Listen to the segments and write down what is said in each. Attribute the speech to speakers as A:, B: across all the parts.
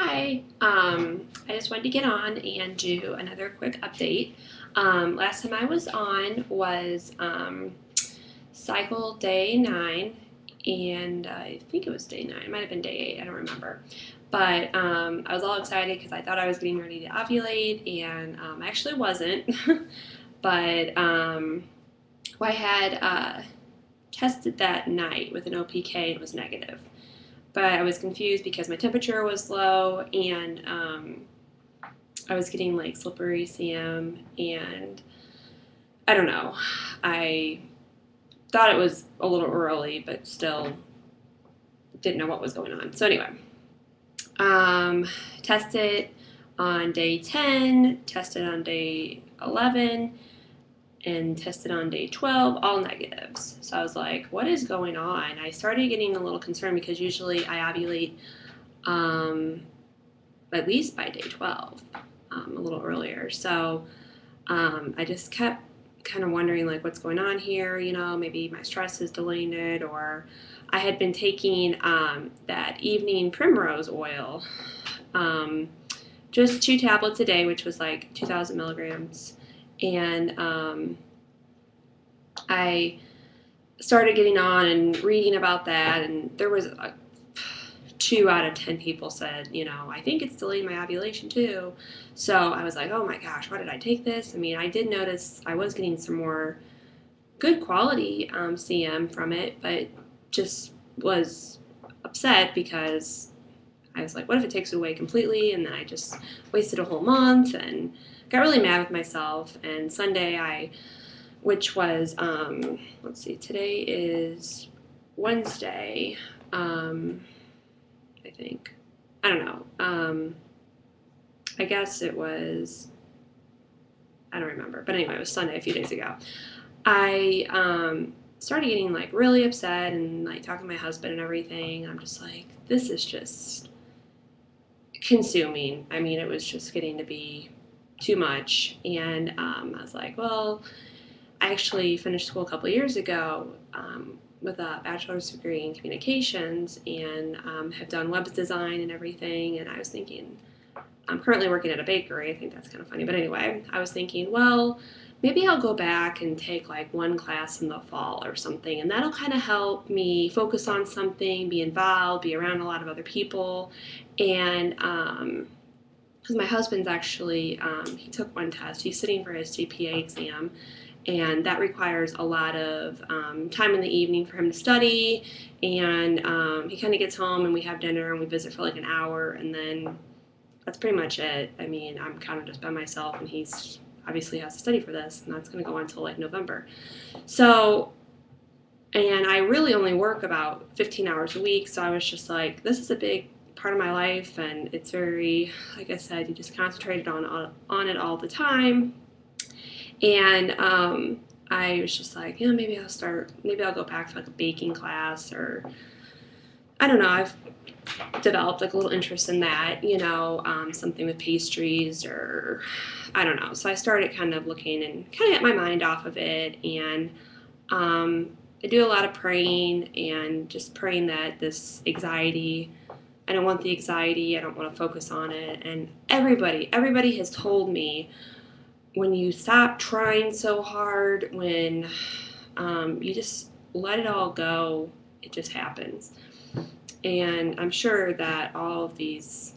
A: Hi, I just wanted to get on and do another quick update. Last time I was on was cycle day 9, and I think it was day 9. It might have been day 8, I don't remember. But I was all excited because I thought I was getting ready to ovulate, and I actually wasn't. But I had tested that night with an OPK and it was negative. But I was confused because my temperature was low and I was getting like slippery Sam, and I don't know. I thought it was a little early, but still didn't know what was going on. So anyway, um, tested on day 10, tested on day 11, and tested on day 12, all negatives. So I was like, what is going on? I started getting a little concerned because usually I ovulate um, at least by day 12, a little earlier. So I just kept kind of wondering, like, what's going on here? Maybe my stress is delaying it, or I had been taking that evening primrose oil, just 2 tablets a day, which was like 2,000 milligrams. And I started getting on and reading about that, and there was 2 out of 10 people said, I think it's delaying my ovulation too. So I was like, oh my gosh, why did I take this? I mean, I did notice I was getting some more good quality CM from it, but just was upset because I was like, what if it takes it away completely? And then I just wasted a whole month and got really mad with myself. And Sunday, which was, let's see, today is Wednesday, I think. I don't know. I guess it was, I don't remember. But anyway, it was Sunday a few days ago. I started getting like really upset and like talking to my husband and everything. I'm just like, this is just consuming. I mean, it was just getting to be too much. And I was like, well, I actually finished school a couple of years ago with a bachelor's degree in communications, and have done web design and everything. And I was thinking, I'm currently working at a bakery. I think that's kind of funny. But anyway, I was thinking, well, maybe I'll go back and take like one class in the fall or something, and that'll kind of help me focus on something, be involved, be around a lot of other people. And because my husband's actually, he took one test, he's sitting for his CPA exam, and that requires a lot of time in the evening for him to study. And he kind of gets home and we have dinner and we visit for like an hour, and then that's pretty much it. I mean, I'm kind of just by myself, and he's obviously has to study for this, and that's going to go on until like November. So, and I really only work about 15 hours a week, so I was just like, this is a big part of my life, and it's very, like I said, you just concentrated on it all the time. And I was just like, maybe I'll go back to like a baking class, or I don't know. I've developed like a little interest in that, something with pastries, or I don't know. So I started kind of looking and kind of get my mind off of it. And I do a lot of praying and just praying that this anxiety, I don't want the anxiety. I don't want to focus on it. And everybody has told me, when you stop trying so hard, when you just let it all go, it just happens. And I'm sure that all of these,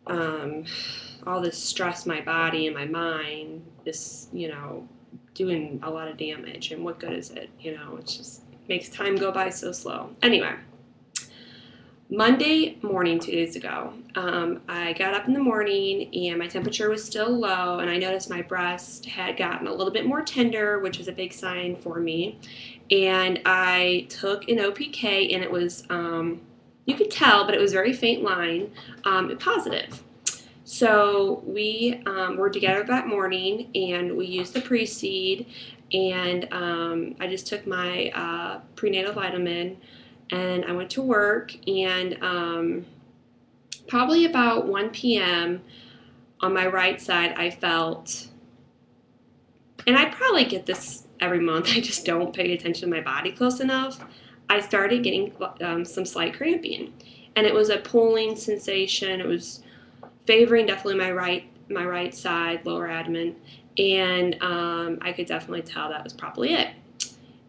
A: all this stress, my body and my mind, is, doing a lot of damage. And what good is it? It just makes time go by so slow. Anyway, Monday morning, 2 days ago, I got up in the morning and my temperature was still low, and I noticed my breast had gotten a little bit more tender, which is a big sign for me. And I took an OPK, and it was, you could tell, but it was very faint line, positive. So we were together that morning, and we used the pre-seed, and I just took my prenatal vitamin, and I went to work. And probably about 1 p.m. on my right side, I felt, and I probably get this every month, I just don't pay attention to my body close enough. I started getting some slight cramping. and it was a pulling sensation. It was favoring definitely my right side, lower abdomen, and I could definitely tell that was probably it.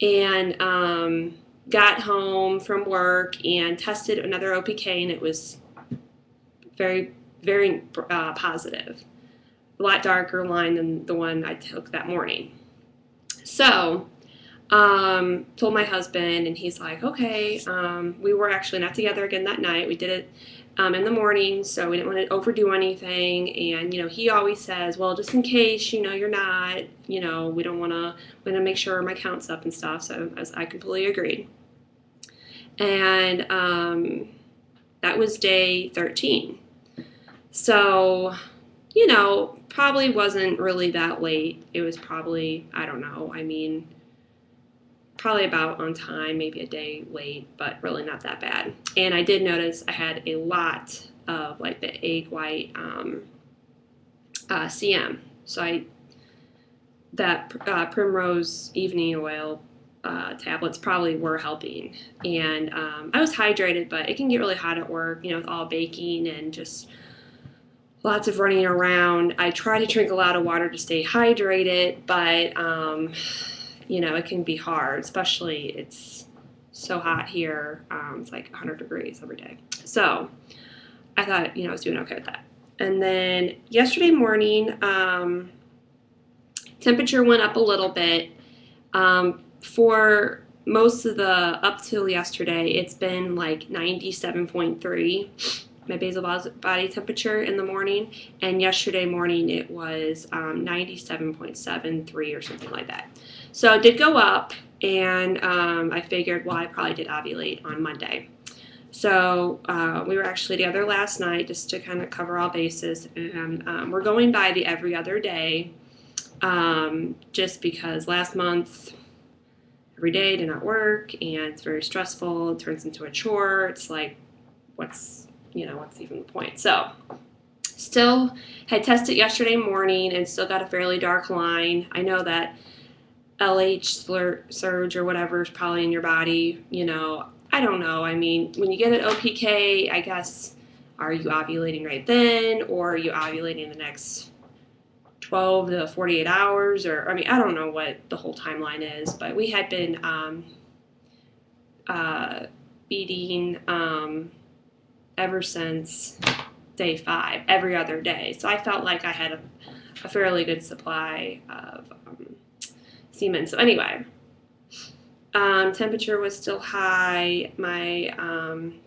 A: And got home from work and tested another OPK, and it was very, very positive. A lot darker line than the one I took that morning. So, told my husband, and he's like, okay. We were actually not together again that night. We did it in the morning, so we didn't want to overdo anything. And, he always says, well, just in case, you're not, we don't want to make sure my count's up and stuff. So as I completely agreed. And that was day 13. So, probably wasn't really that late. It was probably, I don't know, probably about on time, maybe a day late, but really not that bad. And I did notice I had a lot of like the egg white CM. So that Primrose Evening Oil tablets probably were helping. And I was hydrated, but it can get really hot at work, with all baking and just lots of running around. I try to drink a lot of water to stay hydrated, but it can be hard, especially it's so hot here. It's like 100 degrees every day. So I thought, I was doing okay with that. And then yesterday morning, temperature went up a little bit. For most of the up till yesterday, it's been like 97.3. My basal body temperature in the morning, and yesterday morning it was 97.73 or something like that. So it did go up, and I figured, well, I probably did ovulate on Monday. So we were actually together last night just to kind of cover all bases, and we're going by the every other day, just because last month every day did not work, and it's very stressful. It turns into a chore. It's like, what's even the point? So still had tested yesterday morning and still got a fairly dark line. I know that LH surge or whatever is probably in your body. I don't know. When you get an OPK, I guess, are you ovulating right then, or are you ovulating the next 12 to 48 hours? Or, I don't know what the whole timeline is, but we had been beating ever since day 5, every other day. So I felt like I had a fairly good supply of semen. So anyway, temperature was still high. My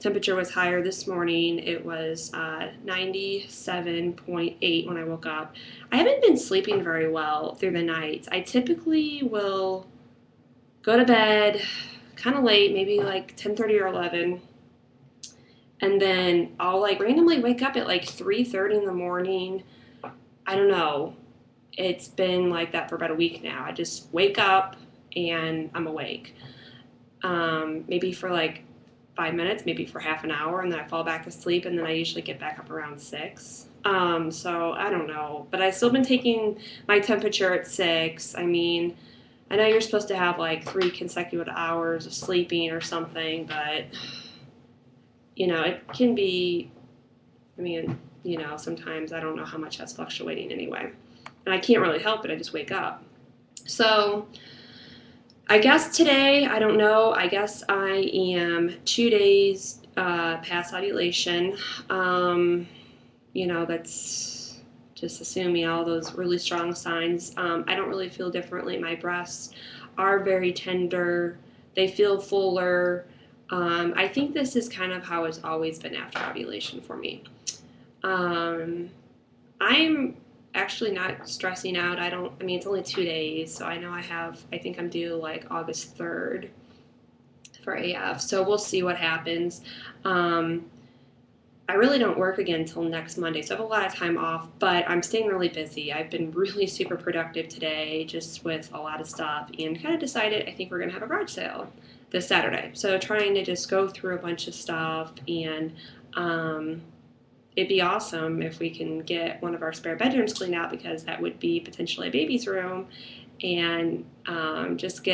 A: temperature was higher this morning. It was 97.8 when I woke up. I haven't been sleeping very well through the nights. I typically will go to bed kind of late, maybe like 10:30 or 11. And then I'll like randomly wake up at like 3:30 in the morning. I don't know. It's been like that for about a week now. I just wake up and I'm awake. Maybe for like 5 minutes, maybe for half an hour, and then I fall back asleep, and then I usually get back up around 6. So I don't know. But I've still been taking my temperature at 6. I know you're supposed to have like 3 consecutive hours of sleeping or something, but it can be, sometimes I don't know how much that's fluctuating anyway. And I can't really help it. I just wake up. So I guess today, I don't know, I guess I am 2 days past ovulation. That's just assuming all those really strong signs. I don't really feel differently. My breasts are very tender. They feel fuller. I think this is kind of how it's always been after ovulation for me. I'm actually not stressing out. It's only 2 days, so I know I think I'm due like August 3rd for AF, so we'll see what happens. I really don't work again until next Monday, so I have a lot of time off, but I'm staying really busy. I've been really super productive today, just with a lot of stuff, and kind of decided I think we're going to have a garage sale this Saturday. So trying to just go through a bunch of stuff, and it'd be awesome if we can get one of our spare bedrooms cleaned out, because that would be potentially a baby's room, and I've just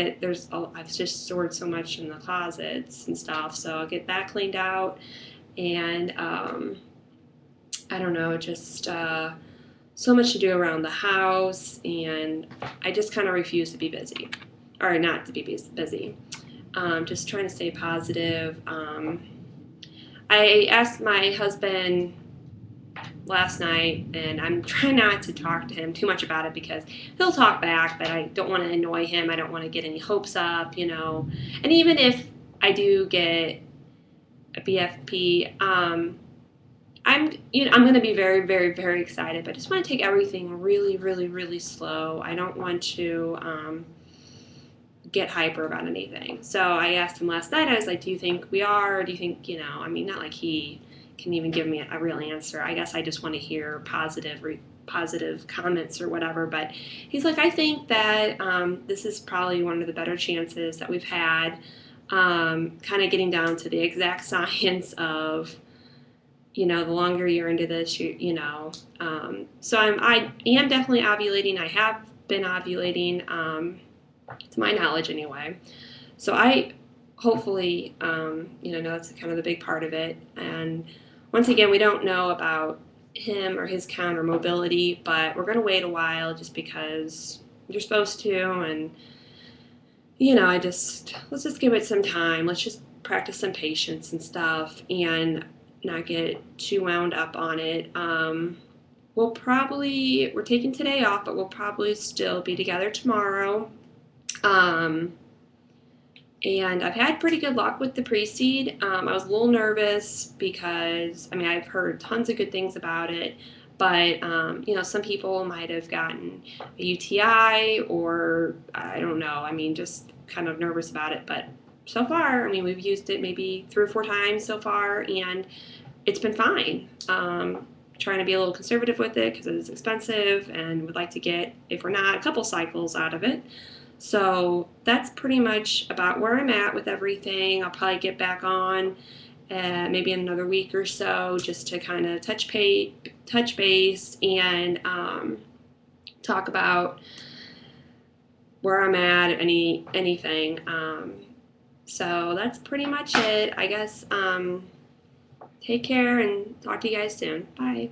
A: stored so much in the closets and stuff, so I'll get that cleaned out. and I don't know, just so much to do around the house, and I just kind of refuse to be busy, or not to be busy. Just trying to stay positive. I asked my husband last night, and I'm trying not to talk to him too much about it because he'll talk back, but I don't want to annoy him. I don't want to get any hopes up, you know. And even if I do get a BFP, I'm going to be very, very, very excited, but I just want to take everything really, really, really slow. I don't want to get hyper about anything. So I asked him last night, I was like, do you think we are? Or do you think, you know, I mean, not like he can even give me a real answer. I guess I just want to hear positive comments or whatever. But he's like, I think that this is probably one of the better chances that we've had, kind of getting down to the exact science of, you know, the longer you're into this, you know. So I am definitely ovulating. I have been ovulating, to my knowledge anyway. So I hopefully, you know that's kind of the big part of it. And once again, we don't know about him or his count or mobility, but we're going to wait a while just because you're supposed to. And, you know, let's just give it some time. Let's just practice some patience and stuff and not get too wound up on it. We're taking today off, but we'll probably still be together tomorrow. And I've had pretty good luck with the pre-seed. I was a little nervous because, I mean, I've heard tons of good things about it, but, you know, some people might have gotten a UTI or, I don't know, I mean, just kind of nervous about it. But so far, I mean, we've used it maybe 3 or 4 times so far, and it's been fine. Trying to be a little conservative with it because it is expensive and would like to get, if we're not, a couple cycles out of it. So that's pretty much about where I'm at with everything. I'll probably get back on maybe in another week or so just to kind of touch base and talk about where I'm at, anything. So that's pretty much it. I guess take care and talk to you guys soon. Bye.